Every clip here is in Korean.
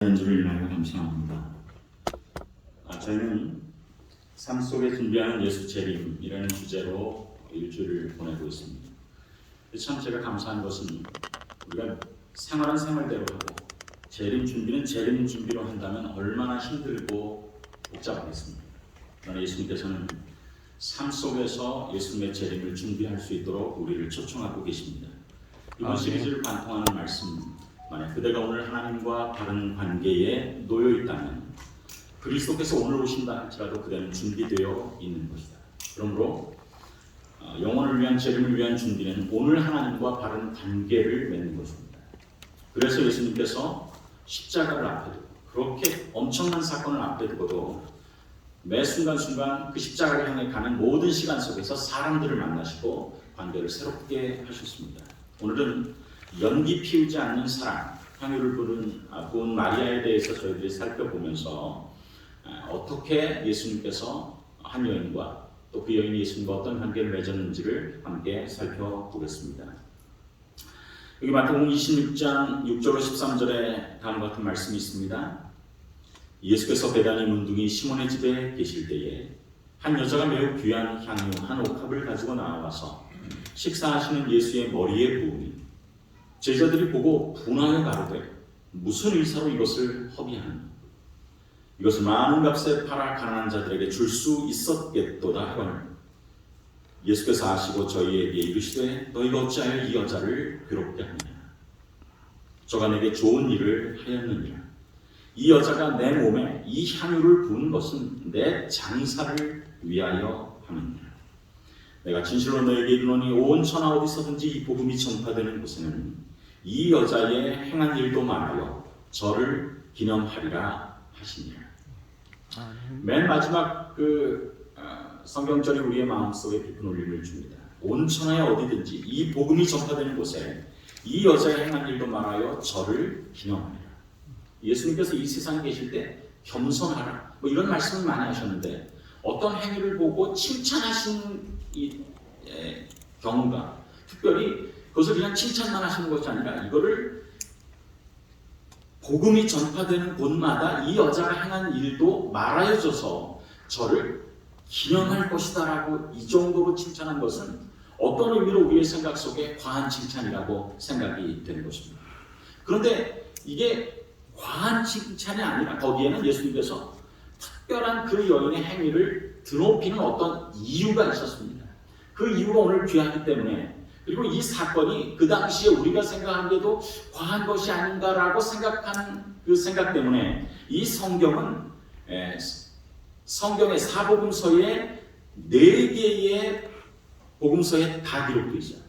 연주를 인하여 감사합니다. 저희는 삶 속에 준비하는 예수 재림이라는 주제로 일주일을 보내고 있습니다. 참 제가 감사한 것은 우리가 생활은 생활대로 하고 재림 준비는 재림 준비로 한다면 얼마나 힘들고 복잡하겠습니까? 그러나 예수님께서는 삶 속에서 예수님의 재림을 준비할 수 있도록 우리를 초청하고 계십니다. 이번 시리즈를 관통하는 말씀, 만약 그대가 오늘 하나님과 바른 관계에 놓여 있다면 그리스도께서 오늘 오신다 할지라도 그대는 준비되어 있는 것이다. 그러므로 영혼을 위한 재림을 위한 준비는 오늘 하나님과 바른 관계를 맺는 것입니다. 그래서 예수님께서 십자가를 앞에 두고 그렇게 엄청난 사건을 앞에 두고도 매 순간순간 그 십자가를 향해 가는 모든 시간 속에서 사람들을 만나시고 관계를 새롭게 하셨습니다. 오늘은 연기 피우지 않는 사랑, 향유를 부은 마리아에 대해서 저희들이 살펴보면서 어떻게 예수님께서 한 여인과 또 그 여인이 예수님과 어떤 관계를 맺었는지를 함께 살펴보겠습니다. 여기 마태복음 26장 6절로 13절에 다음과 같은 말씀이 있습니다. 예수께서 베다니 문둥이 시몬의 집에 계실 때에 한 여자가 매우 귀한 향유 한 옥합을 가지고 나와서 식사하시는 예수의 머리에 부으니 제자들이 보고 분하여 가로되 무슨 의사로 이것을 허비하느냐 이것을 많은 값에 팔아 가난한 자들에게 줄 수 있었겠도다 하거늘 예수께서 아시고 저희에게 이르시되 너희가 어찌하여 이 여자를 괴롭게 하느냐 저가 내게 좋은 일을 하였느니라 이 여자가 내 몸에 이 향유를 부은 것은 내 장사를 위하여 함이니라 내가 진실로 너에게 이르노니 온 천하 어디서든지 이 복음이 전파되는 곳에는 이 여자의 행한 일도 많아요 저를 기념하리라 하시니라. 맨 마지막 성경절이 우리의 마음속에 깊은 울림을 줍니다. 온 천하에 어디든지 이 복음이 전파되는 곳에 이 여자의 행한 일도 많아요 저를 기념하리라. 예수님께서 이 세상에 계실 때 겸손하라 이런 말씀을 많이 하셨는데 어떤 행위를 보고 칭찬하신 이 경우가 특별히 그것을 그냥 칭찬만 하시는 것이 아니라 이거를 복음이 전파되는 곳마다 이 여자가 행한 일도 말하여줘서 저를 기념할 것이다 라고 이 정도로 칭찬한 것은 어떤 의미로 우리의 생각 속에 과한 칭찬이라고 생각이 되는 것입니다. 그런데 이게 과한 칭찬이 아니라 거기에는 예수님께서 특별한 그 여인의 행위를 드높이는 어떤 이유가 있었습니다. 그 이유가 오늘 귀하기 때문에 그리고 이 사건이 그 당시에 우리가 생각하기에도 과한 것이 아닌가라고 생각하는 그 생각 때문에 이 성경은 성경의 사복음서에 4개의 복음서에 다 기록되어 있어요.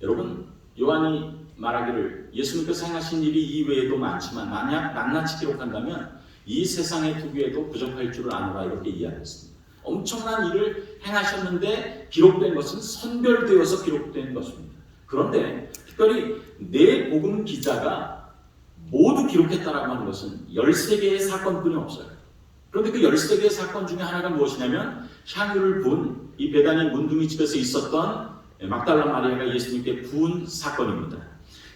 여러분 요한이 말하기를 예수님께서 행하신 일이 이외에도 많지만 만약 낱낱이 기록한다면 이 세상의 두기에도 부족할 줄을 아노라 이렇게 이야기했습니다. 엄청난 일을 행하셨는데 기록된 것은 선별되어서 기록된 것입니다. 그런데 특별히 네 복음 기자가 모두 기록했다라고 하는 것은 13개의 사건뿐이 없어요. 그런데 그 13개의 사건 중에 하나가 무엇이냐면 향유를 부은 이 베다니 문둥이 집에서 있었던 막달라 마리아가 예수님께 부은 사건입니다.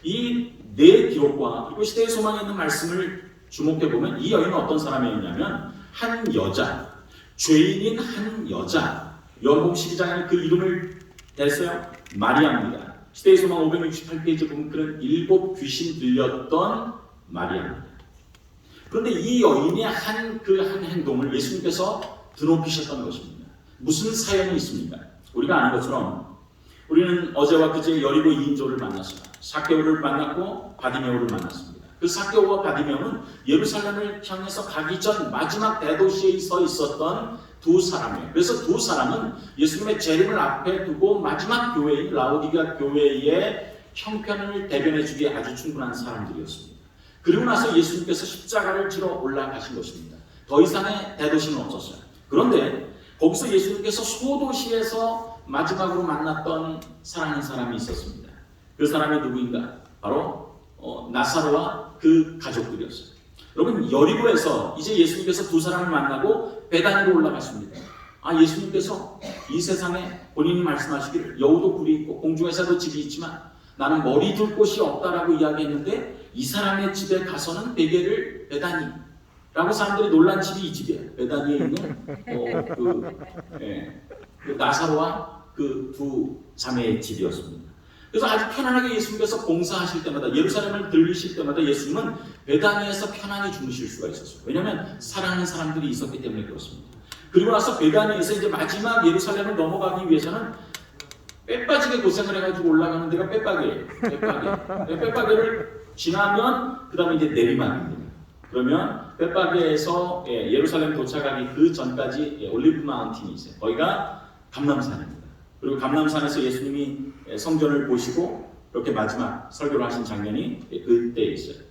이 네 기록과 그리고 시대의 소망에 있는 말씀을 주목해보면 이 여인은 어떤 사람이었냐면 한 여자 죄인인 한 여자 요한복음 12장에 그 이름을 댔어요. 마리아입니다. 시대의 소망 568페이지 보면 그런 7 귀신 들렸던 마리아입니다. 그런데 이 여인의 한 행동을 예수님께서 드높이셨던 것입니다. 무슨 사연이 있습니까? 우리가 아는 것처럼 우리는 어제와 그제 여리고 2인조를 만났습니다. 삭개오를 만났고 바디메오를 만났습니다. 그 삭개오와 바디메오는 예루살렘을 향해서 가기 전 마지막 대도시에 서 있었던 두 사람이에요. 그래서 두 사람은 예수님의 재림을 앞에 두고 마지막 교회인 라오디게아 교회의 형편을 대변해 주기에 아주 충분한 사람들이었습니다. 그리고 나서 예수님께서 십자가를 지러 올라가신 것입니다. 더 이상의 대도시는 없었어요. 그런데 거기서 예수님께서 소도시에서 마지막으로 만났던 사랑하는 사람이 있었습니다. 그 사람이 누구인가? 바로 나사로와 그 가족들이었어요. 여러분 여리고에서 이제 예수님께서 두 사람을 만나고 베다니로 올라갔습니다. 예수님께서 이 세상에 본인이 말씀하시기를 여우도 굴이 있고 공중에서도 집이 있지만 나는 머리 둘 곳이 없다라고 이야기했는데 이 사람의 집에 가서는 베개를 베다니 라고 사람들이 놀란 집이 이 집이에요. 베다니에 있는 그 나사로와 그 두 자매의 집이었습니다. 그래서 아주 편안하게 예수님께서 봉사하실 때마다, 예루살렘을 들리실 때마다 예수님은 베다니에서 편안히 주무실 수가 있었어요. 왜냐하면 사랑하는 사람들이 있었기 때문에 그렇습니다. 그리고 나서 베다니에서 이제 마지막 예루살렘을 넘어가기 위해서는 빼빠지게 고생을 해가지고 올라가는 데가 빼빠게예요. 빼빠게를 지나면 그 다음에 이제 내리막입니다. 그러면 빼빠게에서 예루살렘 도착하기 그 전까지 올리브 마운틴이 있어요. 거기가 감람산입니다. 그리고 감람산에서 예수님이 성전을 보시고 이렇게 마지막 설교를 하신 장면이 그때 있어요.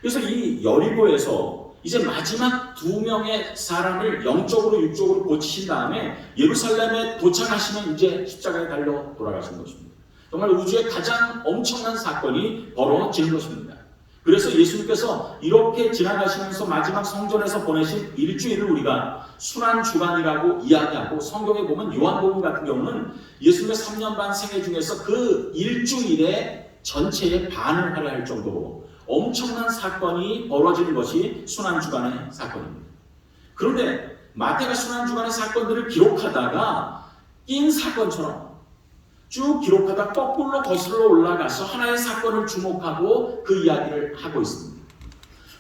그래서 이 여리고에서 이제 마지막 2명의 사람을 영적으로 육적으로 고치신 다음에 예루살렘에 도착하시면 이제 십자가에 달려 돌아가신 것입니다. 정말 우주의 가장 엄청난 사건이 벌어지는 것입니다. 그래서 예수님께서 이렇게 지나가시면서 마지막 성전에서 보내신 일주일을 우리가 순환주간이라고 이야기하고, 성경에 보면 요한복음 같은 경우는 예수님의 3년 반 생애 중에서 그 일주일의 전체의 반을 할애할 정도로 엄청난 사건이 벌어지는 것이 순환주간의 사건입니다. 그런데 마태가 순환주간의 사건들을 기록하다가 낀 사건처럼 쭉 기록하다 거꾸로 거슬러 올라가서 하나의 사건을 주목하고 그 이야기를 하고 있습니다.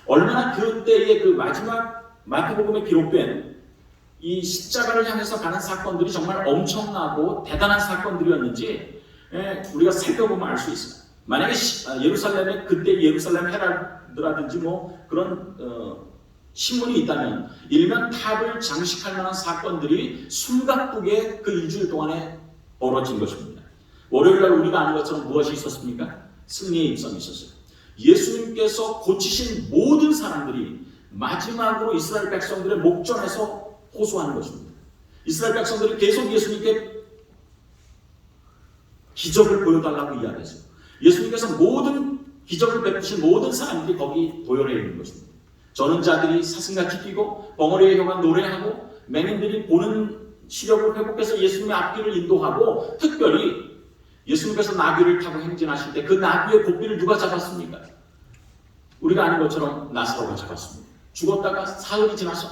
얼마나 그때의 그 마지막 마태복음에 기록된 이 십자가를 향해서 가는 사건들이 정말 엄청나고 대단한 사건들이었는지 우리가 살펴보면 알 수 있어요. 만약에 예루살렘에 그때 예루살렘 헤라드라든지 뭐 그런 신문이 있다면 일면 탑을 장식할 만한 사건들이 숨가쁘게 그 일주일 동안에 벌어진 것입니다. 월요일날 우리가 아는 것처럼 무엇이 있었습니까? 승리의 입성이 있었어요. 예수님께서 고치신 모든 사람들이 마지막으로 이스라엘 백성들의 목전에서 호소하는 것입니다. 이스라엘 백성들이 계속 예수님께 기적을 보여달라고 이야기했어요. 예수님께서 모든 기적을 베푸신 모든 사람들이 거기 도열해 있는 것입니다. 저는 자들이 사슴같이 뛰고 벙어리의 혀가 노래하고 맹인들이 보는 시력을 회복해서 예수님의 앞길을 인도하고, 특별히 예수님께서 나귀를 타고 행진하실 때 그 나귀의 고삐를 누가 잡았습니까? 우리가 아는 것처럼 나사로가 잡았습니다. 죽었다가 사흘이 지나서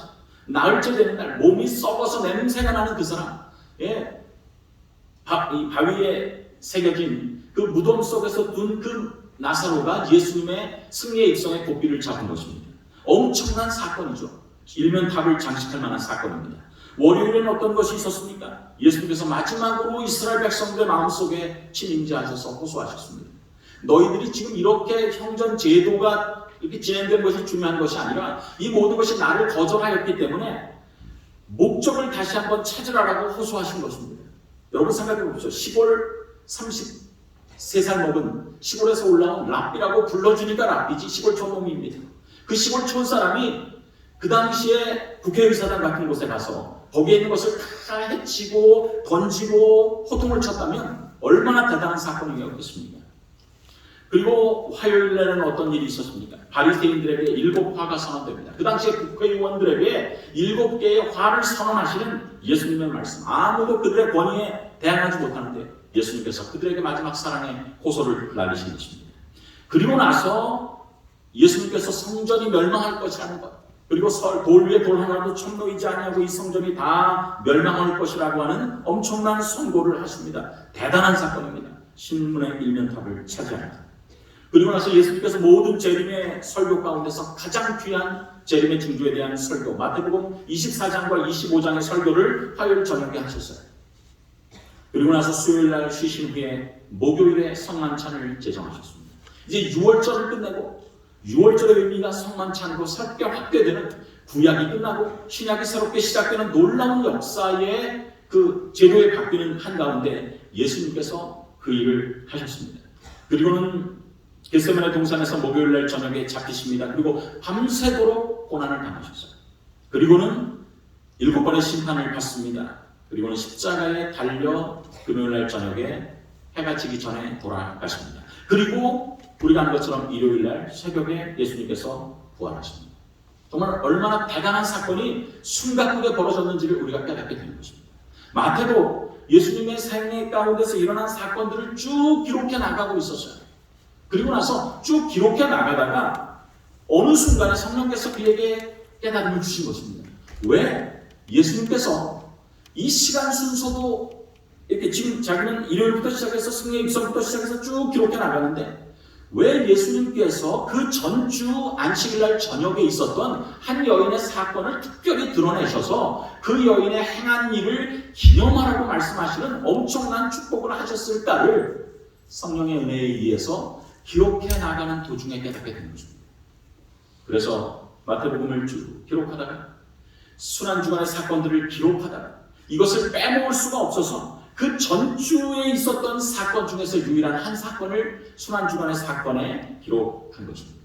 나흘째 되는 날 몸이 썩어서 냄새가 나는 그 사람, 이 바위에 새겨진 그 무덤 속에서 둔 그 나사로가 예수님의 승리의 입성의 고삐를 잡은 것입니다. 엄청난 사건이죠. 일면 탑을 장식할 만한 사건입니다. 월요일에는 어떤 것이 있었습니까? 예수님께서 마지막으로 이스라엘 백성들의 마음속에 침임자하셔서 호소하셨습니다. 너희들이 지금 이렇게 형전 제도가 이렇게 진행된 것이 중요한 것이 아니라 이 모든 것이 나를 거절하였기 때문에 목적을 다시 한번 찾으라라고 호소하신 것입니다. 여러분 생각해 보십시오. 시골 33살 먹은 시골에서 올라온 랍비라고 불러주니까 랍비지 시골 촌놈입니다. 그 시골 촌사람이 그 당시에 국회의사당 같은 곳에 가서 거기에 있는 것을 다 해치고 던지고 호통을 쳤다면 얼마나 대단한 사건이었겠습니까? 그리고 화요일에는 어떤 일이 있었습니까? 바리새인들에게 7화가 선언됩니다. 그 당시에 국회의원들에게 7개의 화를 선언하시는 예수님의 말씀. 아무도 그들의 권위에 대항하지 못하는데 예수님께서 그들에게 마지막 사랑의 호소를 날리신 것입니다. 그리고 나서 예수님께서 성전이 멸망할 것이라는 것, 그리고 돌 위에 돌 하나도 천놓이지 아니하고 이 성전이 다 멸망할 것이라고 하는 엄청난 선고를 하십니다. 대단한 사건입니다. 신문의 일면탑을 차지합니다. 그리고 나서 예수님께서 모든 재림의 설교 가운데서 가장 귀한 재림의 징조에 대한 설교, 마태복음 24장과 25장의 설교를 화요일 저녁에 하셨어요. 그리고 나서 수요일날 쉬신 후에 목요일에 성만찬을 제정하셨습니다. 이제 6월절을 끝내고 6월절의 의미가 성만찬으로 새롭게 확대되는, 구약이 끝나고 신약이 새롭게 시작되는 놀라운 역사의 그 제도에 바뀌는 한가운데 예수님께서 그 일을 하셨습니다. 그리고는 겟세마네 동산에서 목요일날 저녁에 잡히십니다. 그리고 밤새도록 고난을 당하셨어요. 그리고는 7번의 심판을 받습니다. 그리고는 십자가에 달려 금요일날 저녁에 해가 지기 전에 돌아가십니다. 그리고 우리가 아는 것처럼 일요일날 새벽에 예수님께서 부활하십니다. 정말 얼마나 대단한 사건이 숨가쁘게 벌어졌는지를 우리가 깨닫게 되는 것입니다. 마태도 예수님의 생애 가운데서 일어난 사건들을 쭉 기록해 나가고 있었어요. 그리고 나서 쭉 기록해 나가다가 어느 순간에 성령께서 그에게 깨달음을 주신 것입니다. 왜? 예수님께서 이 시간 순서도 이렇게 지금 자기는 일요일부터 시작해서 승리의 입성부터 시작해서 쭉 기록해 나가는데 왜 예수님께서 그 전주 안식일날 저녁에 있었던 한 여인의 사건을 특별히 드러내셔서 그 여인의 행한 일을 기념하라고 말씀하시는 엄청난 축복을 하셨을까를 성령의 은혜에 의해서 기록해 나가는 도중에 깨닫게 된 것입니다. 그래서 마태복음을 쭉 기록하다가 순환주간의 사건들을 기록하다가 이것을 빼먹을 수가 없어서 그 전주에 있었던 사건 중에서 유일한 한 사건을 순환주간의 사건에 기록한 것입니다.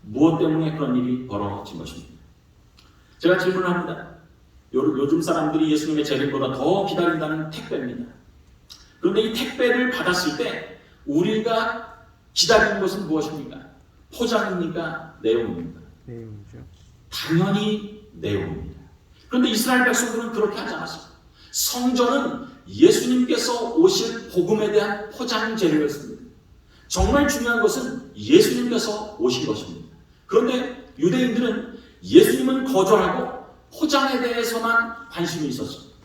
무엇 때문에 그런 일이 벌어진 것입니다. 제가 질문을 합니다. 요즘 사람들이 예수님의 재림보다 더 기다린다는 택배입니다. 그런데 이 택배를 받았을 때 우리가 기다리는 것은 무엇입니까? 포장입니까? 내용입니까? 내용이죠. 당연히 내용입니다. 그런데 이스라엘 백성들은 그렇게 하지 않았습니다. 성전은 예수님께서 오실 복음에 대한 포장 재료였습니다. 정말 중요한 것은 예수님께서 오신 것입니다. 그런데 유대인들은 예수님은 거절하고 포장에 대해서만 관심이 있었습니다.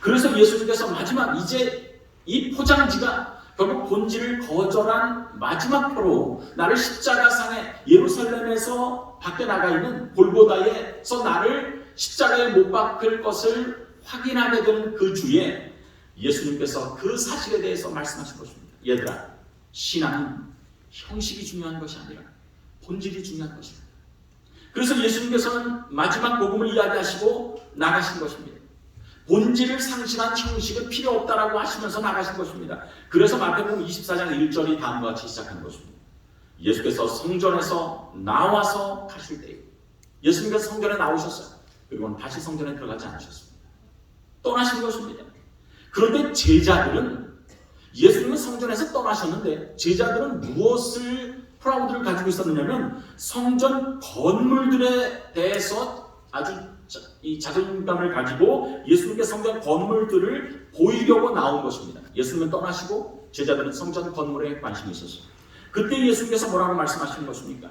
그래서 예수님께서 마지막 이제 이 포장지가 결국 본질을 거절한 마지막 표로 나를 십자가상에 예루살렘에서 밖에 나가 있는 골고다에서 나를 십자가에 못 박을 것을 확인하게 되는 그 주에 예수님께서 그 사실에 대해서 말씀하신 것입니다. 얘들아, 신앙은 형식이 중요한 것이 아니라 본질이 중요한 것입니다. 그래서 예수님께서는 마지막 복음을 이야기하시고 나가신 것입니다. 본질을 상실한 형식은 필요 없다라고 하시면서 나가신 것입니다. 그래서 마태복음 24장 1절이 다음과 같이 시작한 것입니다. 예수께서 성전에서 나와서 가실 때에 예수님께서 성전에 나오셨어요. 그리고는 다시 성전에 들어가지 않으셨습니다. 떠나신 것입니다. 그런데 제자들은 예수님은 성전에서 떠나셨는데 제자들은 무엇을 프라우드를 가지고 있었느냐면 성전 건물들에 대해서 아주 이 자존감을 가지고 예수님께 성전 건물들을 보이려고 나온 것입니다. 예수님은 떠나시고 제자들은 성전 건물에 관심이 있었어요. 그때 예수님께서 뭐라고 말씀하시는 것입니까?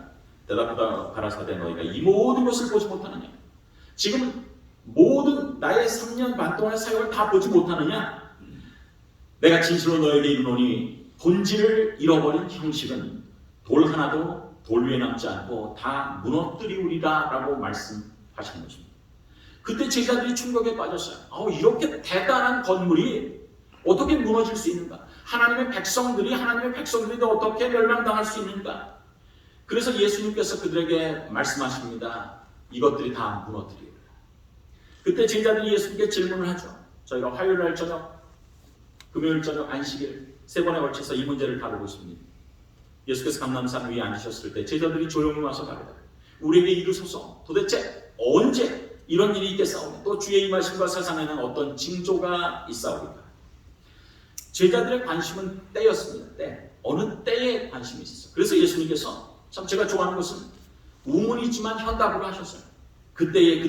대답하다 가라사대 너희가 이 모든 것을 보지 못하느냐? 지금 모든 나의 3년 반 동안의 사역을 다 보지 못하느냐? 내가 진실로 너에게 이르노니 본질을 잃어버린 형식은 돌 하나도 돌 위에 남지 않고 다 무너뜨리우리라 라고 말씀하시는 것입니다. 그때 제자들이 충격에 빠졌어요. 이렇게 대단한 건물이 어떻게 무너질 수 있는가? 하나님의 백성들이 어떻게 멸망당할 수 있는가? 그래서 예수님께서 그들에게 말씀하십니다. 이것들이 다 무너뜨리리라. 그때 제자들이 예수님께 질문을 하죠. 저희가 화요일날 저녁, 금요일 저녁, 안식일 세 번에 걸쳐서 이 문제를 다루고 있습니다. 예수께서 감람산 위에 앉으셨을 때 제자들이 조용히 와서 가르다 우리에게 이르소서 도대체 언제 이런 일이 있겠사오니 또 주의 임하심과 세상에는 어떤 징조가 있사오리까? 제자들의 관심은 때였습니다. 때. 어느 때에 관심이 있었어요. 그래서 예수님께서 참 제가 좋아하는 것은 우문이지만 현답으로 하셨어요. 그때에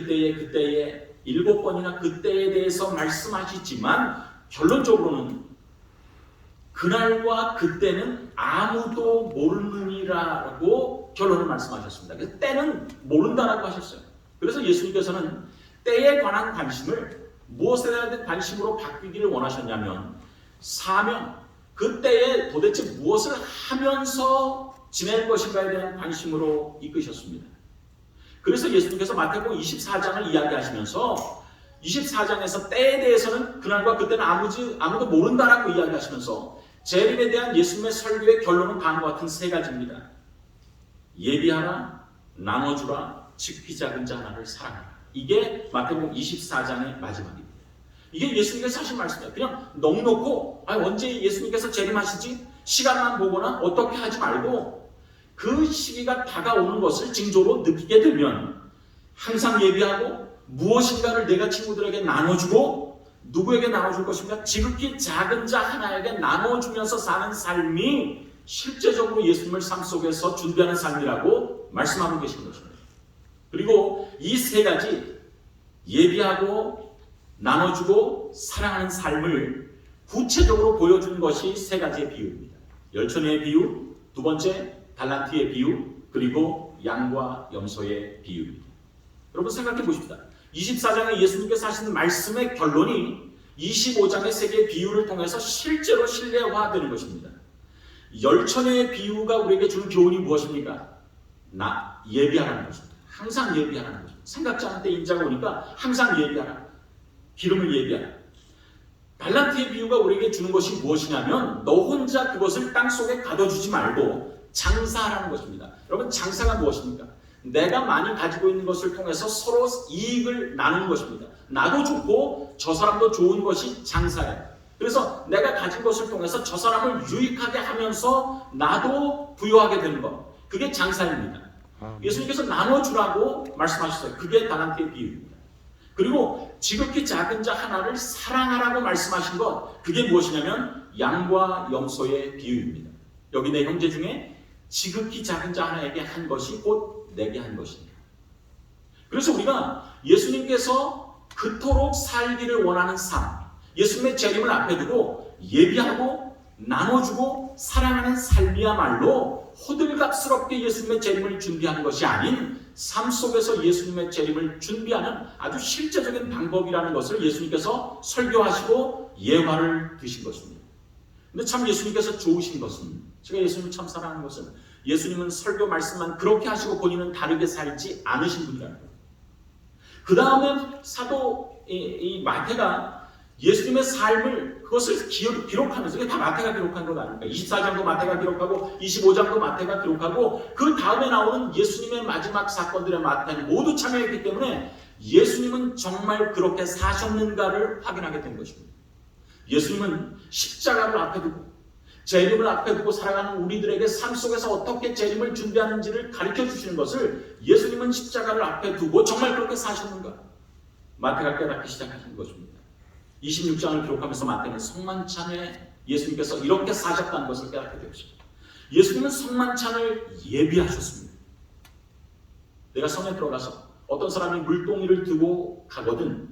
7번이나 그때에 대해서 말씀하시지만 결론적으로는 그날과 그때는 아무도 모르느니라고 결론을 말씀하셨습니다. 그래서 때는 모른다라고 하셨어요. 그래서 예수님께서는 때에 관한 관심을 무엇에 대한 관심으로 바뀌기를 원하셨냐면 사명, 그 때에 도대체 무엇을 하면서 지낼 것인가에 대한 관심으로 이끄셨습니다. 그래서 예수님께서 마태복음 24장을 이야기하시면서 24장에서 때에 대해서는 그날과 그때는 아무도 모른다라고 이야기하시면서 재림에 대한 예수님의 설교의 결론은 다음과 같은 세 가지입니다. 예비하라, 나눠주라, 즉 작은 자 하나를 사랑하라. 이게 마태복음 24장의 마지막입니다. 이게 예수님께서 하신 말씀이에요. 그냥 넉놓고 언제 예수님께서 재림하시지? 시간만 보거나 어떻게 하지 말고 그 시기가 다가오는 것을 징조로 느끼게 되면 항상 예비하고 무엇인가를 내가 친구들에게 나눠주고 누구에게 나눠줄 것인가? 지극히 작은 자 하나에게 나눠주면서 사는 삶이 실제적으로 예수님을 삶 속에서 준비하는 삶이라고 말씀하고 계신 것입니다. 그리고 이 세 가지 예비하고 나눠주고 사랑하는 삶을 구체적으로 보여준 것이 세 가지의 비유입니다. 열처녀의 비유, 두 번째 달란트의 비유, 그리고 양과 염소의 비유입니다. 여러분 생각해 보십시다. 24장에 예수님께서 하시는 말씀의 결론이 25장의 세 개의 비유를 통해서 실제로 실내화되는 것입니다. 열처녀의 비유가 우리에게 주는 교훈이 무엇입니까? 예비하라는 것입니다. 항상 예비하라는 것입니다. 생각지 않은 때 인자가 오니까 항상 예비하라. 기름을 예비하라. 달란트의 비유가 우리에게 주는 것이 무엇이냐면 너 혼자 그것을 땅속에 가둬주지 말고 장사하라는 것입니다. 여러분 장사가 무엇입니까? 내가 많이 가지고 있는 것을 통해서 서로 이익을 나누는 것입니다. 나도 좋고 저 사람도 좋은 것이 장사예요. 그래서 내가 가진 것을 통해서 저 사람을 유익하게 하면서 나도 부유하게 되는 것. 그게 장사입니다. 예수님께서 나눠주라고 말씀하셨어요. 그게 달란트의 비유입니다. 그리고 지극히 작은 자 하나를 사랑하라고 말씀하신 것. 그게 무엇이냐면 양과 염소의 비유입니다. 여기 내 형제 중에 지극히 작은 자 하나에게 한 것이 곧 내게 한 것입니다. 그래서 우리가 예수님께서 그토록 살기를 원하는 삶, 예수님의 재림을 앞에 두고 예비하고 나눠주고 사랑하는 삶이야말로 호들갑스럽게 예수님의 재림을 준비하는 것이 아닌 삶 속에서 예수님의 재림을 준비하는 아주 실제적인 방법이라는 것을 예수님께서 설교하시고 예화를 드신 것입니다. 근데 참 예수님께서 좋으신 것은, 제가 예수님을 참 사랑하는 것은 예수님은 설교 말씀만 그렇게 하시고 본인은 다르게 살지 않으신 분이라는 거예요. 그 다음에 사도 이 마태가 예수님의 삶을 그것을 기록하면서, 이게 다 마태가 기록한 것 아닙니까? 24장도 마태가 기록하고 25장도 마태가 기록하고 그 다음에 나오는 예수님의 마지막 사건들의 마태는 모두 참여했기 때문에 예수님은 정말 그렇게 사셨는가를 확인하게 된 것입니다. 예수님은 십자가를 앞에 두고 재림을 앞에 두고 살아가는 우리들에게 삶 속에서 어떻게 재림을 준비하는지를 가르쳐 주시는 것을 예수님은 십자가를 앞에 두고 정말 그렇게 사셨는가? 마태가 깨닫기 시작하신 것입니다. 26장을 기록하면서 마태는 성만찬에 예수님께서 이렇게 사셨다는 것을 깨닫게 되었습니다. 예수님은 성만찬을 예비하셨습니다. 내가 성에 들어가서 어떤 사람이 물동이를 들고 가거든,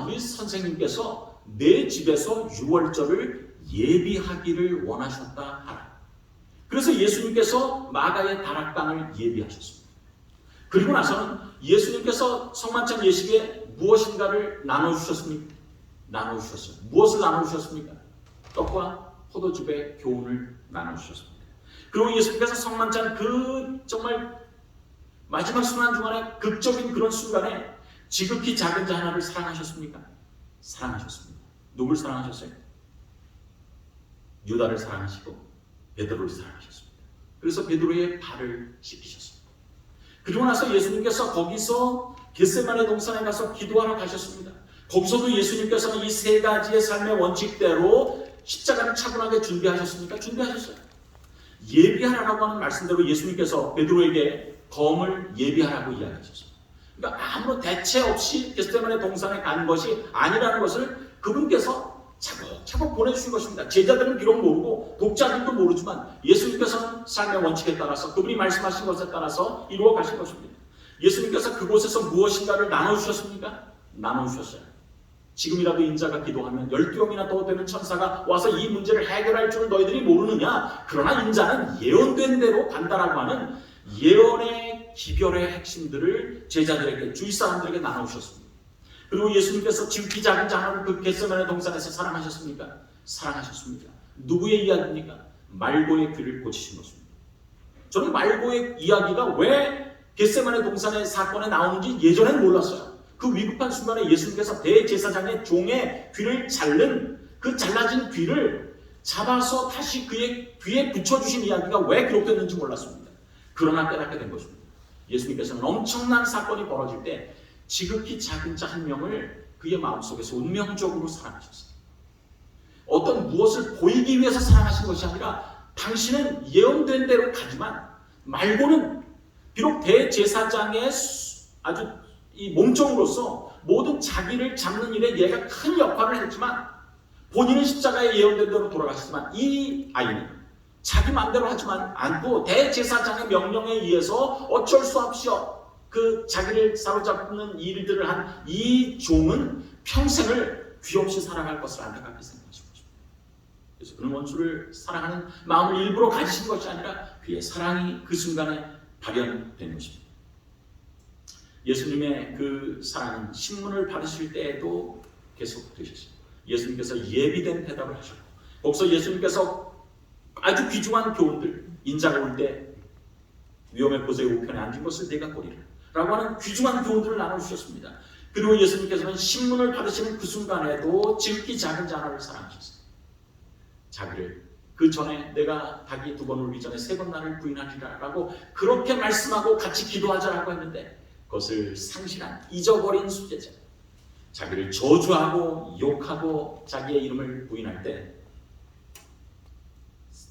우리 선생님께서 내 집에서 유월절을 예비하기를 원하셨다 하라. 그래서 예수님께서 마가의 다락방을 예비하셨습니다. 그리고 나서는 예수님께서 성만찬 예식에 무엇인가를 나눠주셨습니까? 나눠주셨어요. 무엇을 나눠주셨습니까? 떡과 포도즙의 교훈을 나눠주셨습니다. 그리고 예수님께서 성만찬 그 정말 마지막 순환 중간에 극적인 그런 순간에 지극히 작은 자 하나를 사랑하셨습니까? 사랑하셨습니다. 누굴 사랑하셨어요? 유다를 사랑하시고 베드로를 사랑하셨습니다. 그래서 베드로의 발을 씻기셨습니다. 그리고 나서 예수님께서 거기서 겟세마네 동산에 가서 기도하러 가셨습니다. 거기서도 예수님께서는 이 세 가지의 삶의 원칙대로 십자가를 차분하게 준비하셨습니까? 준비하셨어요. 예비하라고 하는 말씀대로 예수님께서 베드로에게 검을 예비하라고 이야기하셨어요. 그러니까 아무런 대체 없이 겟세마네 동산에 간 것이 아니라는 것을 그분께서 차곡차곡 보내주신 것입니다. 제자들은 비록 모르고 독자들도 모르지만 예수님께서는 삶의 원칙에 따라서 그분이 말씀하신 것에 따라서 이루어 가신 것입니다. 예수님께서 그곳에서 무엇인가를 나눠주셨습니까? 나눠주셨어요. 지금이라도 인자가 기도하면 12명이나 더 되는 천사가 와서 이 문제를 해결할 줄은 너희들이 모르느냐? 그러나 인자는 예언된 대로 간다라고 하는 예언의 기별의 핵심들을 제자들에게, 주위 사람들에게 나눠주셨습니다. 그리고 예수님께서 지극히 작은 자 하나를 그 겟세마네 동산에서 사랑하셨습니까? 사랑하셨습니다. 누구의 이야기입니까? 말고의 귀를 고치신 것입니다. 저는 말고의 이야기가 왜 겟세마네 동산의 사건에 나오는지 예전에는 몰랐어요. 그 위급한 순간에 예수님께서 대제사장의 종의 귀를 자른 그 잘라진 귀를 잡아서 다시 그의 귀에 붙여주신 이야기가 왜 기록됐는지 몰랐습니다. 그러나 깨닫게 된 것입니다. 예수님께서는 엄청난 사건이 벌어질 때 지극히 작은 자 한 명을 그의 마음속에서 운명적으로 사랑하셨어요. 어떤 무엇을 보이기 위해서 사랑하신 것이 아니라 당신은 예언된 대로 가지만 말고는 비록 대제사장의 아주 이 몸종으로서 모든 자기를 잡는 일에 얘가 큰 역할을 했지만 본인은 십자가에 예언된 대로 돌아가시지만 이 아이는 자기 마음대로 하지만 않고 대제사장의 명령에 의해서 어쩔 수 없이 그 자기를 사로잡는 일들을 한 이 종은 평생을 귀 없이 살아갈 것을 안타깝게 생각하신 것입니다. 그래서 그는 원수를 사랑하는 마음을 일부러 가지신 것이 아니라 그의 사랑이 그 순간에 발현된 것입니다. 예수님의 그 사랑은 신문을 받으실 때에도 계속 되셨습니다. 예수님께서 예비된 대답을 하셨고, 거기서 예수님께서 아주 귀중한 교훈들, 인자가 올 때 위험의 곳에 우편에 앉은 것을 내가 보리라 라고 하는 귀중한 교훈들을 나눠주셨습니다. 그리고 예수님께서는 신문을 받으시는 그 순간에도 지극히 작은 자나를 사랑하셨어요. 자기를 그 전에 내가 닭이 2번 울기 전에 3번 나를 부인하리라 라고 그렇게 말씀하고 같이 기도하자라고 했는데 그것을 상실한 잊어버린 수제자, 자기를 저주하고 욕하고 자기의 이름을 부인할 때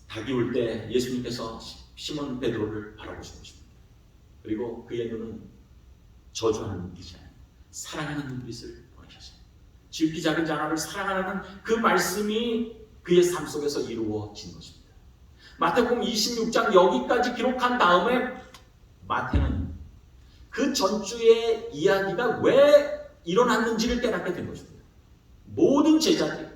닭이 올 때 예수님께서 시몬 베드로를 바라보신 것입니다. 그리고 그의 눈은 저주하는 눈빛이 아니라 사랑하는 눈빛을 보내셨어요. 지극히 작은 자나를 사랑하는 그 말씀이 그의 삶 속에서 이루어진 것입니다. 마태복음 26장 여기까지 기록한 다음에 마태는 그 전주의 이야기가 왜 일어났는지를 깨닫게 된 것입니다. 모든 제자들이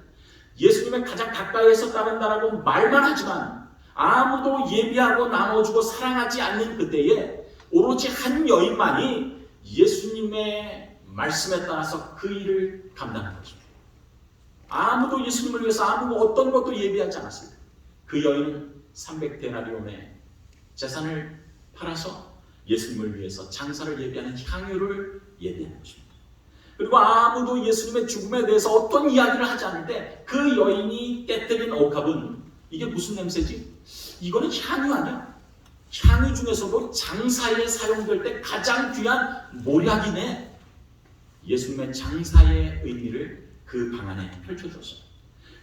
예수님의 가장 가까이에서 따른다라고 말만 하지만 아무도 예비하고 나눠주고 사랑하지 않는 그때에 오로지 한 여인만이 예수님의 말씀에 따라서 그 일을 감당한 것입니다. 아무도 예수님을 위해서 어떤 것도 예비하지 않았습니다. 그 여인은 300데나리온의 재산을 팔아서 예수님을 위해서 장사를 예비하는 향유를 예비한 것입니다. 그리고 아무도 예수님의 죽음에 대해서 어떤 이야기를 하지 않는데 그 여인이 깨뜨린 옥합은 이게 무슨 냄새지? 이거는 향유 아니야? 향유 중에서도 장사에 사용될 때 가장 귀한 모략이네. 예수님의 장사의 의미를 그 방 안에 펼쳐줬어요.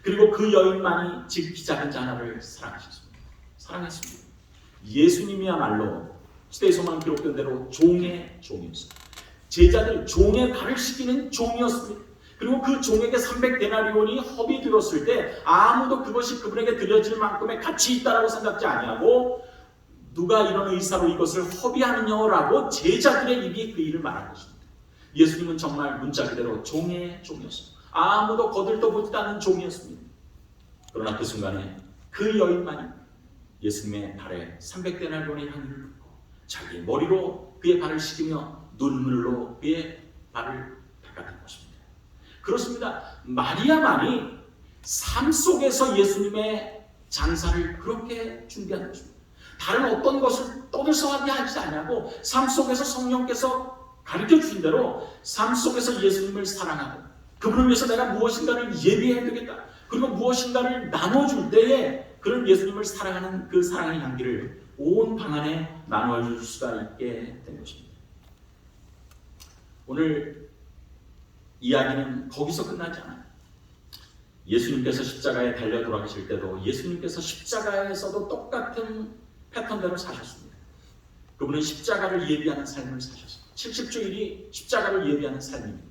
그리고 그 여인만이 지극히 작은 자나를 사랑하셨습니다. 사랑했습니다. 예수님이야말로 시대에서만 기록된 대로 종의 종이었습니다. 제자들 종의 발을 씻기는 종이었습니다. 그리고 그 종에게 300데나리온이 허비되었을 때 아무도 그것이 그분에게 드려질 만큼의 가치 있다라고 생각지 아니하고 누가 이런 의사로 이것을 허비하느냐라고 제자들의 입이 그 일을 말한 것입니다. 예수님은 정말 문자 그대로 종의 종이었습니다. 아무도 거들떠보지도 않는 종이었습니다. 그러나 그 순간에 그 여인만이 예수님의 발에 300데나리온의 향유를 붓고 자기의 머리로 그의 발을 씻기며 눈물로 그의 발을 닦았던 것입니다. 그렇습니다. 마리아만이 삶 속에서 예수님의 장사를 그렇게 준비한 것입니다. 다른 어떤 것을 떠들썩하게 하지 않냐고 삶 속에서 성령께서 가르쳐 주신 대로 삶 속에서 예수님을 사랑하고 그분을 위해서 내가 무엇인가를 예비해야 되겠다. 그리고 무엇인가를 나눠줄 때에 그런 예수님을 사랑하는 그 사랑의 향기를 온 방 안에 나눠줄 수가 있게 된 것입니다. 오늘 이야기는 거기서 끝나지 않아요. 예수님께서 십자가에 달려 돌아가실 때도 예수님께서 십자가에서도 똑같은 패턴대로 사셨습니다. 그분은 십자가를 예비하는 삶을 사셨어요. 70주일이 십자가를 예비하는 삶입니다.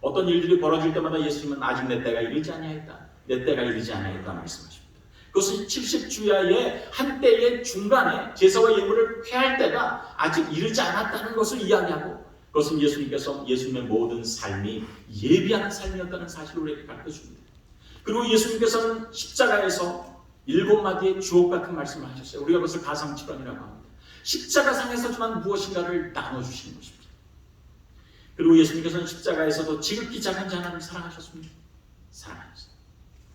어떤 일들이 벌어질 때마다 예수님은 아직 내 때가 이르지 아니하였다. 내 때가 이르지 아니하였다 말씀하십니다. 그것은 70주야의 한때의 중간에 제사와 예물을 폐할 때가 아직 이르지 않았다는 것을 이야기하고 그것은 예수님께서 예수님의 모든 삶이 예비하는 삶이었다는 사실을 우리에게 가르쳐줍니다. 그리고 예수님께서는 십자가에서 7마디의 주옥 같은 말씀을 하셨어요. 우리가 그것을 가상치론이라고 합니다. 십자가상에서 주만 무엇인가를 나눠주시는 것입니다. 그리고 예수님께서는 십자가에서도 지극히 작은 자나를 사랑하셨습니다. 사랑하셨어요.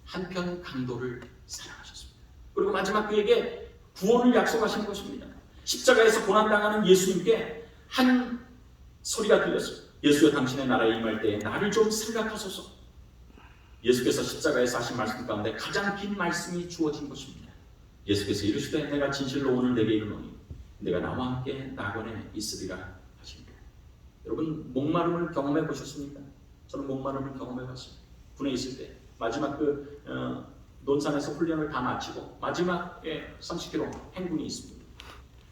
한편 강도를 사랑하셨습니다. 그리고 마지막 그에게 구원을 약속하시는 것입니다. 십자가에서 고난당하는 예수님께 한 소리가 들렸어요. 예수여 당신의 나라에 임할 때에 나를 좀 생각하소서. 예수께서 십자가에서 하신 말씀 가운데 가장 긴 말씀이 주어진 것입니다. 예수께서 이르시되 내가 진실로 오늘 내게 이르노니 내가 나와 함께 낙원에 있으리라 하십니다. 여러분 목마름을 경험해 보셨습니까? 저는 목마름을 경험해 봤어요. 군에 있을 때 마지막 논산에서 훈련을 다 마치고 마지막에 30km 행군이 있습니다.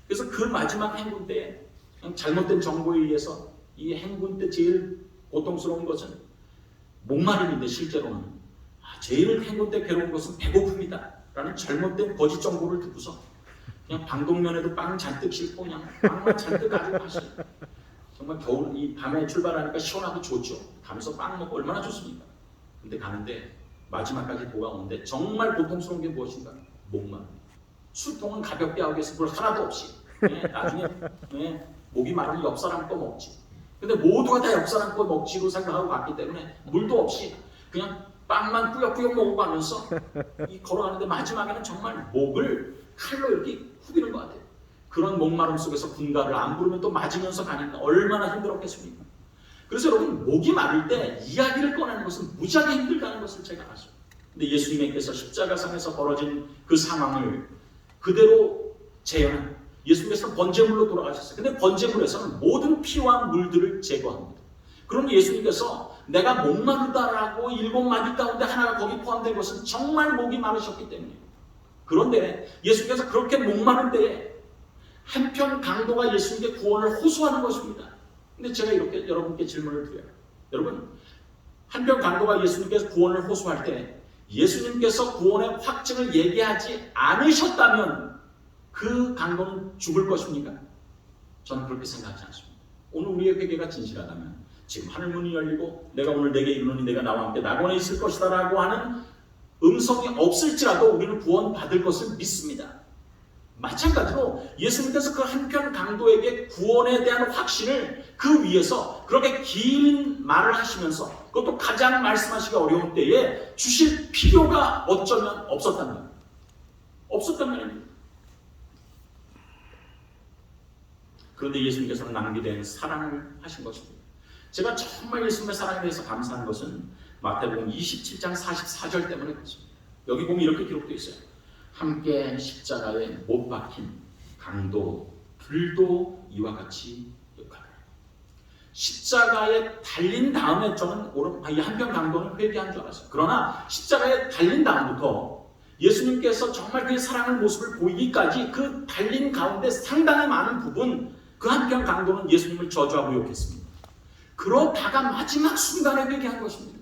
그래서 그 마지막 행군 때에 잘못된 정보에 의해서 이 행군 때 제일 고통스러운 것은 목마름인데 실제로는 제일 행군 때 괴로운 것은 배고픔이다 라는 잘못된 거짓 정보를 듣고서 그냥 방독면에도 빵 잔뜩 싣고 그냥 빵만 잔뜩 가지고 갔어요. 정말 이 밤에 출발하니까 시원하고 좋죠. 가면서 빵 먹고 얼마나 좋습니까? 근데 가는데 마지막까지 도와오는데 정말 고통스러운 게 무엇인가? 목마름. 수통은 가볍게 하기 위해서 물 하나도 없이 나중에 목이 마르면 옆 사람 거 먹지. 근데 모두가 다 옆 사람 거 먹지로 생각하고 갔기 때문에 물도 없이 그냥 빵만 꾸역꾸역 먹어가면서 걸어가는데 마지막에는 정말 목을 칼로 이렇게 후비는 것 같아요. 그런 목마름 속에서 군가를 안 부르면 또 맞으면서 가니까 얼마나 힘들었겠습니까? 그래서 여러분, 목이 마를 때 이야기를 꺼내는 것은 무지하게 힘들다는 것을 제가 알았어요. 근데 예수님께서 십자가상에서 벌어진 그 상황을 그대로 재현한, 예수님께서는 번제물로 돌아가셨어요. 근데 번제물에서는 모든 피와 물들을 제거합니다. 그럼 예수님께서 내가 목마르다라고 7마디 가운데 하나가 거기 포함된 것은 정말 목이 마르셨기 때문이에요. 그런데 예수님께서 그렇게 목마를 때에 한편 강도가 예수님께 구원을 호소하는 것입니다. 근데 제가 이렇게 여러분께 질문을 드려요. 여러분, 한편 강도가 예수님께서 구원을 호소할 때 예수님께서 구원의 확증을 얘기하지 않으셨다면 그 강도는 죽을 것입니까? 저는 그렇게 생각하지 않습니다. 오늘 우리의 회개가 진실하다면 지금 하늘문이 열리고 내가 오늘 내게 이르노니 내가 나와 함께 낙원에 있을 것이다 라고 하는 음성이 없을지라도 우리는 구원받을 것을 믿습니다. 마찬가지로 예수님께서 그 한편 강도에게 구원에 대한 확신을 그 위에서 그렇게 긴 말을 하시면서 그것도 가장 말씀하시기 어려운 때에 주실 필요가 어쩌면 없었단 말입니다. 그런데 예수님께서는 낭비된 사랑을 하신 것입니다. 제가 정말 예수님의 사랑에 대해서 감사한 것은 마태복음 27장 44절 때문에 그렇습니다. 여기 보면 이렇게 기록되어 있어요. 함께 십자가에 못 박힌 강도들도 이와 같이 욕하라. 십자가에 달린 다음에 저는 이 한편 강도는 회개한 줄 알았어요. 그러나 십자가에 달린 다음부터 예수님께서 정말 그의 사랑의 모습을 보이기까지 그 달린 가운데 상당히 많은 부분 그 한편 강도는 예수님을 저주하고 욕했습니다. 그러다가 마지막 순간에 회개한 것입니다.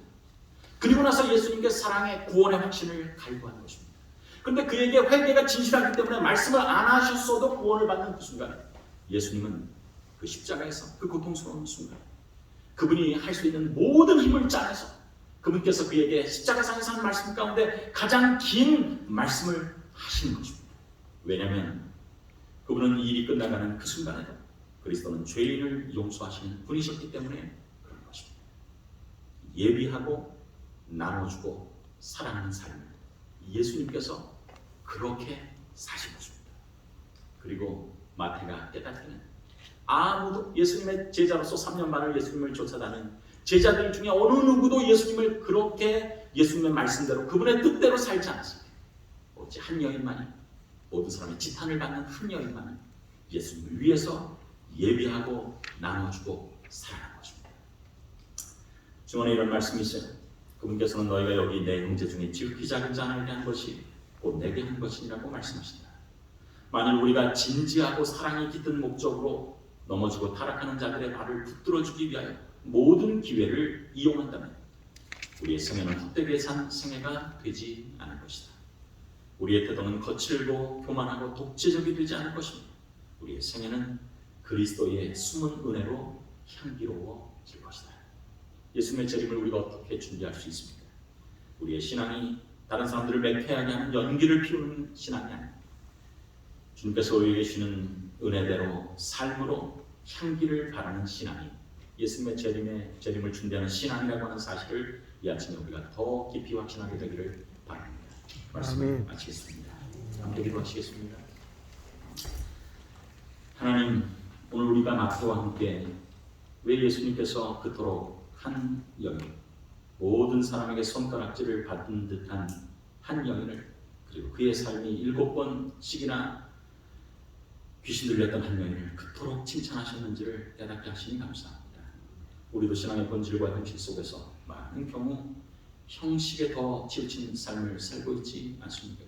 그리고 나서 예수님께서 사랑의 구원의 확신을 갈구한 것입니다. 그런데 그에게 회개가 진실하기 때문에 말씀을 안 하셨어도 구원을 받는 그 순간에 예수님은 그 십자가에서 그 고통스러운 순간에 그분이 할 수 있는 모든 힘을 짜내서 그분께서 그에게 십자가상에서 하는 말씀 가운데 가장 긴 말씀을 하시는 것입니다. 왜냐하면 그분은 일이 끝나가는 그 순간에도 그리스도는 죄인을 용서하시는 분이셨기 때문에 그런 것입니다. 예비하고 나눠주고 사랑하는 삶을 예수님께서 그렇게 사신 것입니다. 그리고 마태가 깨닫기는 아무도 예수님의 제자로서 3년 반을 예수님을 쫓아다닌 제자들 중에 어느 누구도 예수님을 그렇게 예수님의 말씀대로 그분의 뜻대로 살지 않았습니다. 오직 한 여인만이, 모든 사람의 지탄을 받는 한 여인만이 예수님을 위해서 예비하고 나눠주고 사랑한 것입니다. 주원에 이런 말씀이 있어요. 그분께서는 너희가 여기 내 형제 중에 지극히 작은 자 하나에게 한 것이 곧 내게 한 것이라고 말씀하신다. 만일 우리가 진지하고 사랑이 깃든 목적으로 넘어지고 타락하는 자들의 발을 붙들어주기 위하여 모든 기회를 이용한다면 우리의 생애는 헛되게 산 생애가 되지 않을 것이다. 우리의 태도는 거칠고 교만하고 독재적이 되지 않을 것입니다. 우리의 생애는 그리스도의 숨은 은혜로 향기로워질 것이다. 예수님의 재림을 우리가 어떻게 준비할 수 있습니까? 우리의 신앙이 다른 사람들을 매캐하게 하는 연기를 피우는 신앙이 아닙니다. 주님께서 우리에게 주시는 은혜대로 삶으로 향기를 바라는 신앙이 예수님의 재림을 준비하는 신앙이라고 하는 사실을 이 아침에 우리가 더 깊이 확신하게 되기를 바랍니다. 말씀을 마치겠습니다. 함께 기도하시겠습니다. 하나님, 오늘 우리가 마태와 함께 왜 예수님께서 그토록 한 여인, 모든 사람에게 손가락질을 받은 듯한 한 여인을, 그리고 그의 삶이 7번씩이나 귀신 들렸던 한 여인을 그토록 칭찬하셨는지를 깨닫게 하시니 감사합니다. 우리도 신앙의 본질과 현실 속에서 많은 경우 형식에 더 치우친 삶을 살고 있지 않습니까?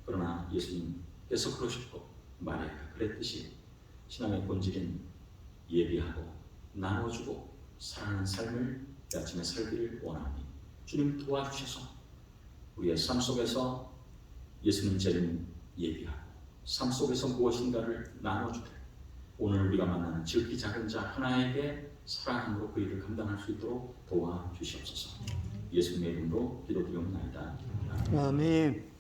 그러나 예수님께서 그러셨고 마리아가 그랬듯이 신앙의 본질인 예비하고 나눠주고 사랑하는 삶을 이 아침에 살기를 원하니 주님 도와주셔서 우리의 삶 속에서 예수님 재림 예비하고 삶 속에서 무엇인가를 나눠주되 오늘 우리가 만나는 지극히 작은 자 하나에게 사랑함으로 그 일을 감당할 수 있도록 도와주시옵소서. 예수님의 이름으로 기도드리옵나이다. 아멘.